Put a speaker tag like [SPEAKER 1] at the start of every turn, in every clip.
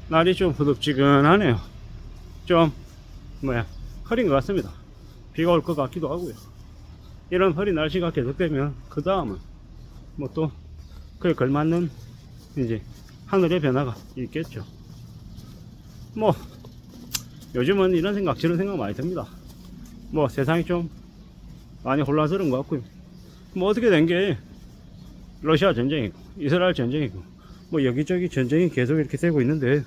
[SPEAKER 1] 날이 좀 후덥지근하네요. 좀 흐린 것 같습니다. 비가 올 것 같기도 하고요. 이런 흐린 날씨가 계속되면 그 다음은 뭐 또 그에 걸맞는 이제 하늘의 변화가 있겠죠. 뭐 요즘은 이런 생각 저런 생각 많이 듭니다. 뭐 세상이 좀 많이 혼란스러운 것 같고요. 뭐 어떻게 된 게 러시아 전쟁이고 이스라엘 전쟁이고 뭐 여기저기 전쟁이 계속 이렇게 되고 있는데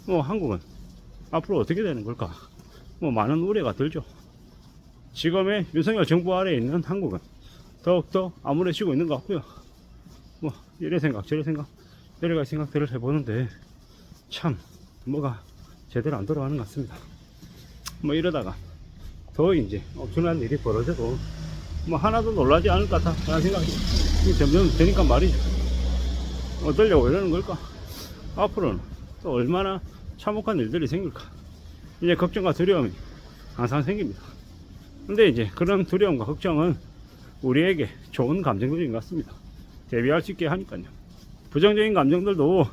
[SPEAKER 1] 뭐 한국은 앞으로 어떻게 되는 걸까? 뭐 많은 우려가 들죠. 지금의 윤석열 정부 아래에 있는 한국은 더욱더 암울해지고 있는 것 같고요. 뭐 이런 생각 저런 생각 여러 가지 생각들을 해보는데 참 뭐가 제대로 안 돌아가는 것 같습니다. 뭐 이러다가 더 이제 엄청난 일이 벌어져도 뭐 하나도 놀라지 않을 것 같다라는 생각이 점점 드니까 말이죠. 어떠려고 이러는 걸까? 앞으로는 또 얼마나 참혹한 일들이 생길까? 이제 걱정과 두려움이 항상 생깁니다. 근데 이제 그런 두려움과 걱정은 우리에게 좋은 감정들인 것 같습니다. 대비할 수 있게 하니까요. 부정적인 감정들도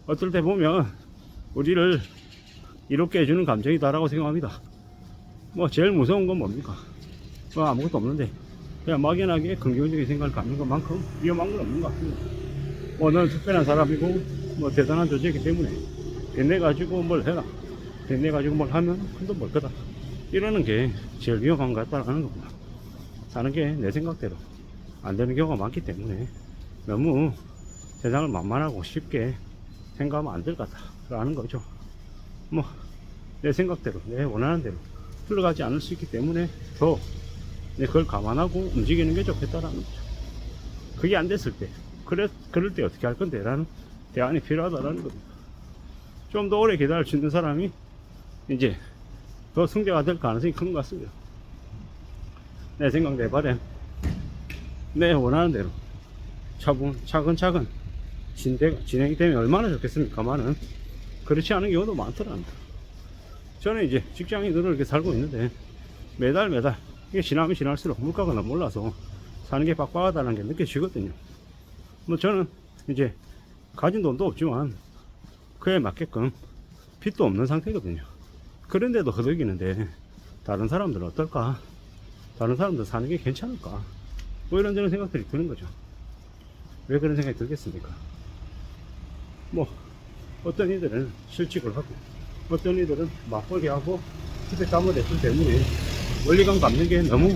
[SPEAKER 1] 어떨 때 보면 우리를 이롭게 해주는 감정이다라고 생각합니다. 뭐 제일 무서운 건 뭡니까? 뭐 아무것도 없는데 그냥 막연하게 긍정적인 생각을 갖는 것만큼 위험한 건 없는 것 같습니다. 뭐 너는 특별한 사람이고 뭐 대단한 존재이기 때문에 빚내 가지고 뭘 해라, 빚내 가지고 뭘 하면 큰 돈 벌 거다, 이러는 게 제일 위험한 것 같다는 겁니다. 사는 게 내 생각대로 안 되는 경우가 많기 때문에 너무 세상을 만만하고 쉽게 생각하면 안 될 것 같다라는 거죠. 뭐 내 생각대로 내 원하는 대로 흘러가지 않을 수 있기 때문에 더 그걸 감안하고 움직이는 게 좋겠다라는 거죠. 그게 안 됐을 때 그럴 때 어떻게 할 건데 라는 대안이 필요하다라는 겁니다. 좀 더 오래 기다릴 수 있는 사람이 이제 더 승자가 될 가능성이 큰 것 같습니다. 내 생각 내 바람 내 원하는 대로 차근차근 진행이 되면 얼마나 좋겠습니까만은 그렇지 않은 경우도 많더랍니다. 저는 이제 직장인으로 이렇게 살고 있는데 매달 이게 지나면 지날수록 물가가 너무 올라서 사는 게 빡빡하다는 게 느껴지거든요. 뭐 저는 이제 가진 돈도 없지만 그에 맞게끔 빚도 없는 상태거든요. 그런데도 허덕이는데 다른 사람들은 어떨까? 다른 사람들 사는 게 괜찮을까? 뭐 이런저런 생각들이 드는 거죠. 왜 그런 생각이 들겠습니까? 뭐 어떤 이들은 실직을 하고 어떤 이들은 맞벌이 하고 주택담보대출 때문에 원리금 갚는 게 너무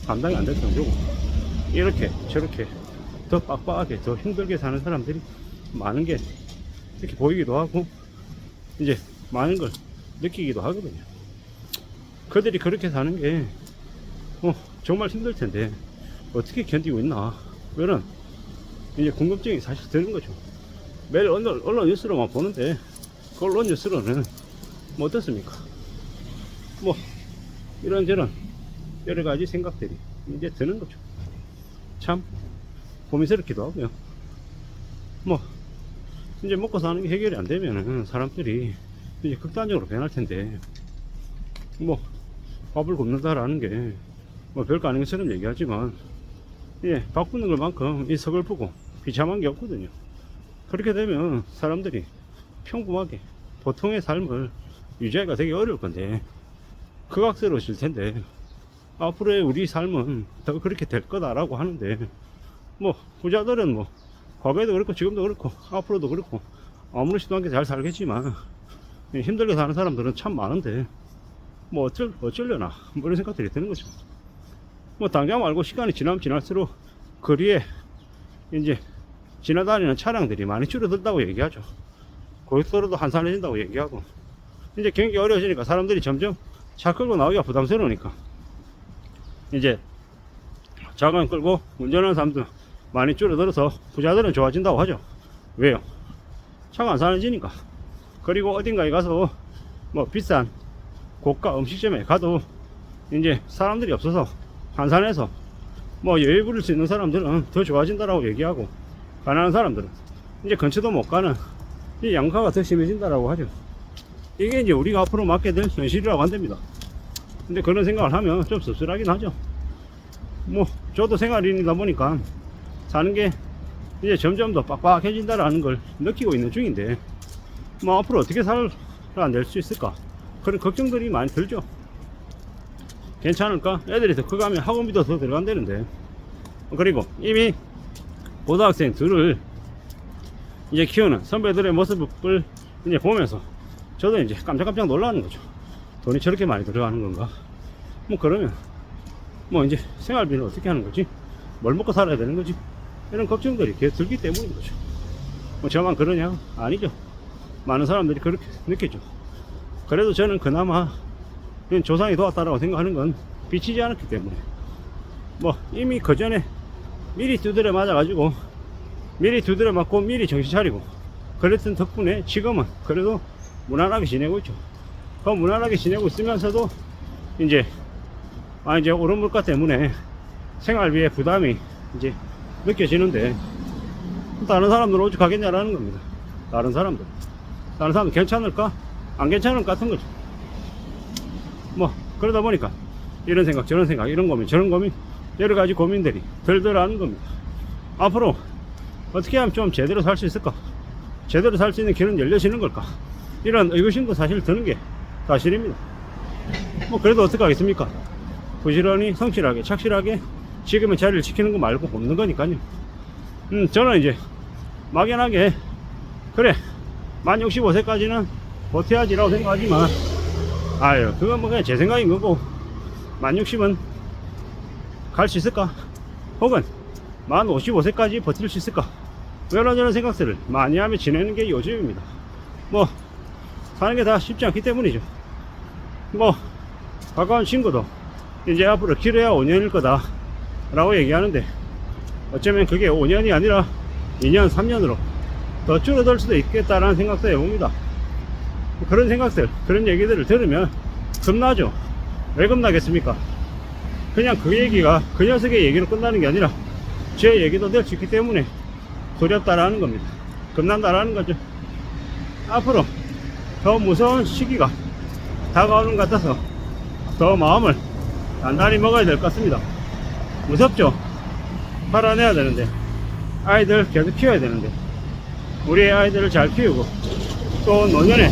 [SPEAKER 1] 감당이 안 될 정도고 이렇게 저렇게 더 빡빡하게 더 힘들게 사는 사람들이 많은 게 이렇게 보이기도 하고 이제 많은 걸 느끼기도 하거든요. 그들이 그렇게 사는 게 정말 힘들 텐데 어떻게 견디고 있나, 이런 이제 궁금증이 사실 드는 거죠. 매일 언론 뉴스로만 보는데 그 언론 뉴스로는 뭐 어떻습니까? 뭐 이런저런 여러 가지 생각들이 이제 드는 거죠. 참 고민스럽기도 하고요. 뭐 이제 먹고 사는 게 해결이 안 되면은 사람들이 이제 극단적으로 변할 텐데 뭐 밥을 굶는다라는 게 뭐 별거 아닌 것처럼 얘기하지만 바꾸는 것만큼 이 서글프고 비참한 게 없거든요. 그렇게 되면 사람들이 평범하게 보통의 삶을 유지하기가 되게 어려울 건데 극악스러워질 텐데 앞으로의 우리 삶은 더 그렇게 될 거다라고 하는데 뭐 부자들은 뭐 과거에도 그렇고 지금도 그렇고 앞으로도 그렇고 아무렇지도 않게 잘 살겠지만 힘들게 사는 사람들은 참 많은데 뭐 어쩌려나 뭐 이런 생각들이 드는 거죠. 뭐 당장 말고 시간이 지나면 지날수록 거리에 이제 지나다니는 차량들이 많이 줄어들다고 얘기하죠. 고속도로도 한산해진다고 얘기하고 이제 경기 어려워지니까 사람들이 점점 차 끌고 나오기가 부담스러우니까 이제 자간 끌고 운전하는 사람들 많이 줄어들어서 부자들은 좋아진다고 하죠. 왜요? 차가 안산해지니까. 그리고 어딘가에 가서 뭐 비싼 고가 음식점에 가도 이제 사람들이 없어서 한산해서 뭐 여유 부릴 수 있는 사람들은 더 좋아진다라고 얘기하고 가난한 사람들은 이제 근처도 못 가는 이 양가가 더 심해진다라고 하죠. 이게 이제 우리가 앞으로 맞게 될 현실이라고 한답니다. 근데 그런 생각을 하면 좀 씁쓸하긴 하죠. 뭐 저도 생활인이다 보니까 사는 게 이제 점점 더 빡빡해진다라는 걸 느끼고 있는 중인데 뭐 앞으로 어떻게 살아낼 수 있을까 그런 걱정들이 많이 들죠. 괜찮을까? 애들이 더 커가면 학원비도 더 들어간다는데. 그리고 이미 고등학생 둘을 이제 키우는 선배들의 모습을 이제 보면서 저도 이제 깜짝깜짝 놀라는 거죠. 돈이 저렇게 많이 들어가는 건가? 뭐 그러면 뭐 이제 생활비는 어떻게 하는 거지? 뭘 먹고 살아야 되는 거지? 이런 걱정들이 계속 들기 때문인 거죠. 뭐 저만 그러냐? 아니죠. 많은 사람들이 그렇게 느끼죠. 그래도 저는 그나마 그냥 조상이 도왔다라고 생각하는 건 비치지 않았기 때문에 뭐 이미 그 전에 미리 두드려 맞아가지고 미리 두드려 맞고 미리 정신 차리고 그랬던 덕분에 지금은 그래도 무난하게 지내고 있죠. 그 무난하게 지내고 있으면서도 이제 이제 오른 물가 때문에 생활비의 부담이 이제 느껴지는데 다른 사람들은 오죽하겠냐라는 겁니다. 다른 사람들 괜찮을까? 안 괜찮을 것 같은 거죠. 뭐 그러다 보니까 이런 생각 저런 생각 이런 고민 저런 고민 여러가지 고민들이 들더라는 겁니다. 앞으로 어떻게 하면 좀 제대로 살 수 있을까? 제대로 살 수 있는 길은 열려지는 걸까? 이런 의구심도 사실 드는 게 사실입니다. 뭐 그래도 어떡하겠습니까? 부지런히 성실하게 착실하게 지금의 자리를 지키는 거 말고 없는 거니까요. 저는 이제 막연하게 그래 만 65세까지는 버텨야지라고 생각하지만 아유 그건 뭐 그냥 제 생각인 거고 만 60은 갈 수 있을까? 혹은 만 55세까지 버틸 수 있을까? 이런저런 생각들을 많이 하며 지내는 게 요즘입니다. 뭐 사는 게 다 쉽지 않기 때문이죠. 뭐 가까운 친구도 이제 앞으로 길어야 5년일 거다 라고 얘기하는데 어쩌면 그게 5년이 아니라 2년 3년으로 더 줄어들 수도 있겠다라는 생각도 해봅니다. 그런 생각들 그런 얘기들을 들으면 겁나죠. 왜 겁나겠습니까? 그냥 그 얘기가 그 녀석의 얘기로 끝나는 게 아니라 제 얘기도 될 수 있기 때문에 두렵다라는 겁니다. 겁난다라는 거죠. 앞으로 더 무서운 시기가 다가오는 것 같아서 더 마음을 단단히 먹어야 될 것 같습니다. 무섭죠? 살아내야 되는데 아이들 계속 키워야 되는데 우리 아이들을 잘 키우고 또 노년에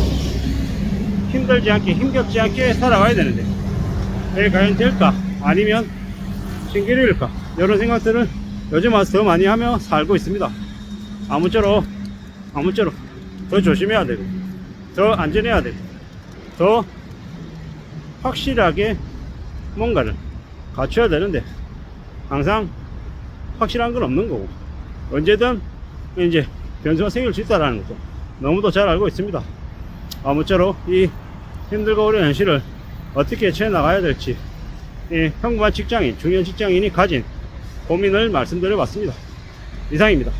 [SPEAKER 1] 힘들지 않게 힘겹지 않게 살아가야 되는데 이게 과연 될까? 아니면 신기루일까? 이런 생각들을 요즘 와서 더 많이 하며 살고 있습니다. 아무쪼록 더 조심해야 되고 더 안전해야 되고 더 확실하게 뭔가를 갖춰야 되는데 항상 확실한 건 없는 거고 언제든 이제 변수가 생길 수 있다는 것도 너무도 잘 알고 있습니다. 아무쪼록 이 힘들고 어려운 현실을 어떻게 채나가야 될지 이 평범한 직장인 중년 직장인이 가진 고민을 말씀드려 봤습니다. 이상입니다.